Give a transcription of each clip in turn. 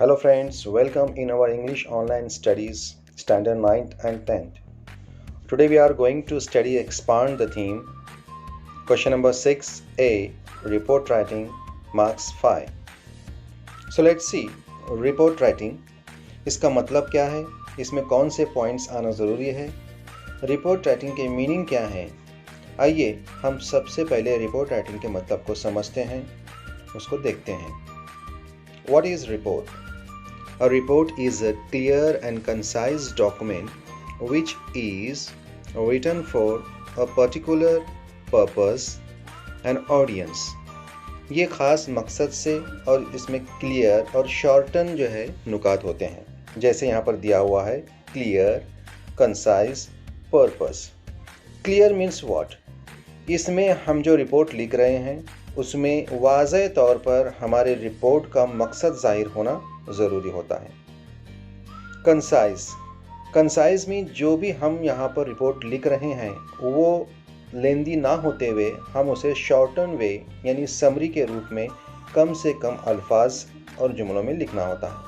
Hello friends, welcome in our English online studies standard 9th and 10th. Today we are going to study expand the theme. Question number 6a, report writing, marks 5. So let's see, report writing इसका मतलब क्या है, इसमें कौन से points आना ज़रूरी है, रिपोर्ट राइटिंग के मीनिंग क्या है। आइए हम सबसे पहले रिपोर्ट राइटिंग के मतलब को समझते हैं, उसको देखते हैं। What is report? A report is a clear and concise document which is written for a particular purpose and audience. ये ख़ास मकसद से और इसमें क्लियर और शॉर्टन जो है नुकात होते हैं, जैसे यहाँ पर दिया हुआ है clear, concise, purpose. Clear means what? इसमें हम जो रिपोर्ट लिख रहे हैं उसमें वाज़ेह तौर पर हमारे रिपोर्ट का मकसद ज़ाहिर होना ज़रूरी होता है। कंसाइज में जो भी हम यहाँ पर रिपोर्ट लिख रहे हैं वो लेंदी ना होते हुए हम उसे शॉर्टन वे यानी समरी के रूप में कम से कम अल्फाज और जुमलों में लिखना होता है।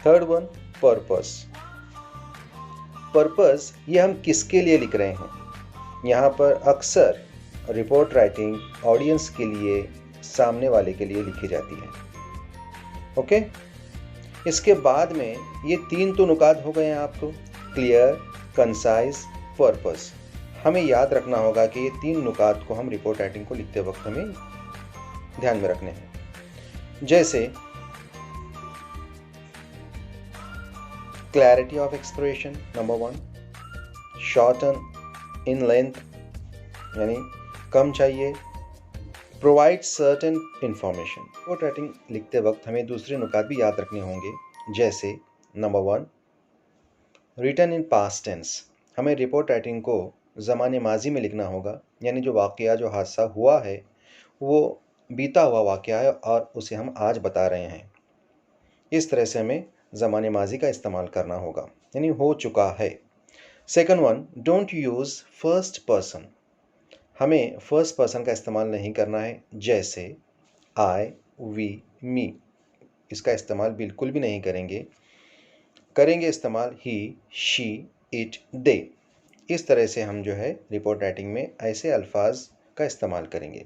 थर्ड वन, पर्पस ये हम किसके लिए लिख रहे हैं। यहाँ पर अक्सर रिपोर्ट राइटिंग ऑडियंस के लिए, सामने वाले के लिए लिखी जाती है। ओके, इसके बाद में ये तीन तो नुकात हो गए हैं आपको, क्लियर, कंसाइज, पर्पस। हमें याद रखना होगा कि ये तीन नुकात को हम रिपोर्ट राइटिंग को लिखते वक्त हमें ध्यान में रखने हैं। जैसे clarity of expression number 1, shorten in length यानी कम चाहिए, provide certain information. Report writing लिखते वक्त हमें दूसरे नुकात भी याद रखने होंगे, जैसे number 1, written in past tense. हमें रिपोर्ट राइटिंग को ज़माने माजी में लिखना होगा, यानी जो वाक़या, जो हादसा हुआ है वो बीता हुआ वाक़या है और उसे हम आज बता रहे हैं। इस तरह से हमें ज़माने माजी का इस्तेमाल करना होगा, यानी हो चुका है। Second one, don't use first person. हमें फर्स्ट पर्सन का इस्तेमाल नहीं करना है, जैसे आई, वी, मी। इसका इस्तेमाल बिल्कुल भी नहीं करेंगे इस्तेमाल ही, शी, इट, दे। इस तरह से हम जो है रिपोर्ट राइटिंग में ऐसे अल्फाज का इस्तेमाल करेंगे।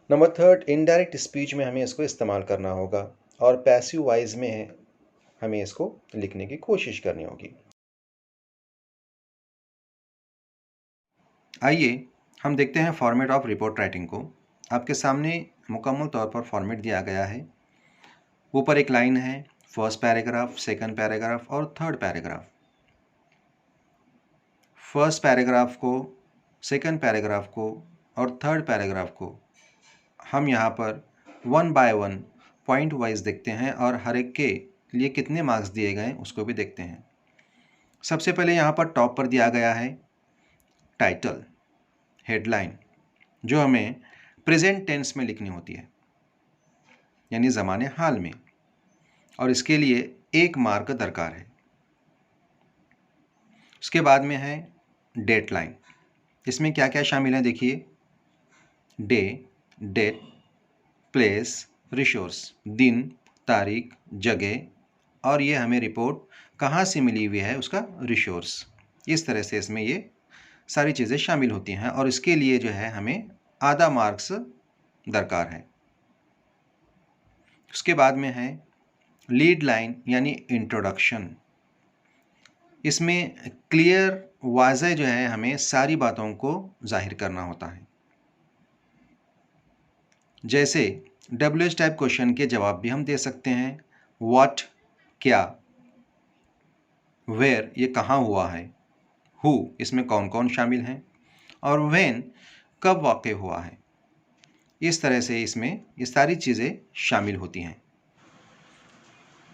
नंबर 3, इनडायरेक्ट स्पीच में हमें इसको इस्तेमाल करना होगा और पैसिव वॉइस में हमें इसको लिखने की कोशिश करनी होगी। आइए हम देखते हैं फॉर्मेट ऑफ रिपोर्ट राइटिंग को। आपके सामने मुकम्मल तौर पर फॉर्मेट दिया गया है। ऊपर एक लाइन है, फर्स्ट पैराग्राफ, सेकंड पैराग्राफ और थर्ड पैराग्राफ। फर्स्ट पैराग्राफ को, सेकंड पैराग्राफ को और थर्ड पैराग्राफ को हम यहाँ पर 1 बाय 1 पॉइंट वाइज देखते हैं और हर एक के लिए कितने मार्क्स दिए गए उसको भी देखते हैं। सबसे पहले यहाँ पर टॉप पर दिया गया है टाइटल, हेडलाइन, जो हमें प्रेजेंट टेंस में लिखनी होती है, यानी ज़माने हाल में, और इसके लिए 1 मार्क दरकार है। उसके बाद में है डेट लाइन। इसमें क्या क्या शामिल है देखिए, डे, डेट, प्लेस, रिसोर्स, दिन, तारीख, जगह, और ये हमें रिपोर्ट कहाँ से मिली हुई है उसका रिसोर्स। इस तरह से इसमें ये सारी चीज़ें शामिल होती हैं और इसके लिए जो है हमें आधा मार्क्स दरकार है। उसके बाद में है लीड लाइन यानी इंट्रोडक्शन। इसमें क्लियर, वाज़ेह जो है हमें सारी बातों को जाहिर करना होता है। जैसे WH टाइप क्वेश्चन के जवाब भी हम दे सकते हैं। व्हाट, क्या, वेयर, ये कहाँ हुआ है, हु, इसमें कौन कौन शामिल हैं, और व्हेन, कब वाक़या हुआ है। इस तरह से इसमें ये सारी चीज़ें शामिल होती हैं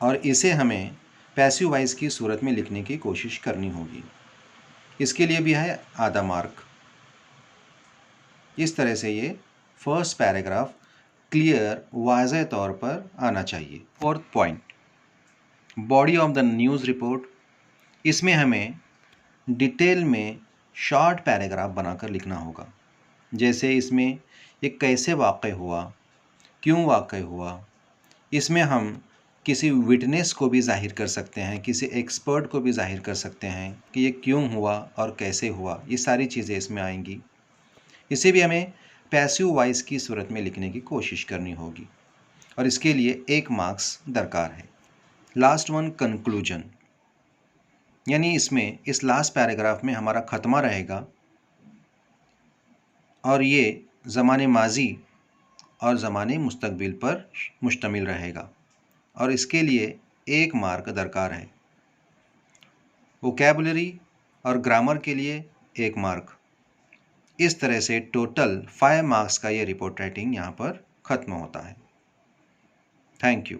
और इसे हमें पैसिव वॉइस की सूरत में लिखने की कोशिश करनी होगी। इसके लिए भी है आधा मार्क। इस तरह से ये फर्स्ट पैराग्राफ क्लियर, वाज़ेह तौर पर आना चाहिए। Fourth point, body of the news report. इसमें हमें डिटेल में शॉर्ट पैराग्राफ बनाकर लिखना होगा। जैसे इसमें ये कैसे वाक़या हुआ, क्यों वाक़या हुआ, इसमें हम किसी विटनेस को भी जाहिर कर सकते हैं, किसी एक्सपर्ट को भी जाहिर कर सकते हैं कि ये क्यों हुआ और कैसे हुआ, ये सारी चीज़ें इसमें आएंगी। इसे भी हमें पैसिव वॉइस की सूरत में लिखने की कोशिश करनी होगी और इसके लिए 1 मार्क्स दरकार है। लास्ट वन कंक्लूजन, यानी इसमें इस लास्ट पैराग्राफ में हमारा ख़त्मा रहेगा और ये ज़माने माजी और ज़माने मुस्तकबिल पर मुश्तमिल रहेगा और इसके लिए 1 मार्क दरकार है। वोकैबुलरी और ग्रामर के लिए 1 मार्क। इस तरह से टोटल 5 मार्क्स का ये रिपोर्ट राइटिंग यहाँ पर ख़त्म होता है। Thank you.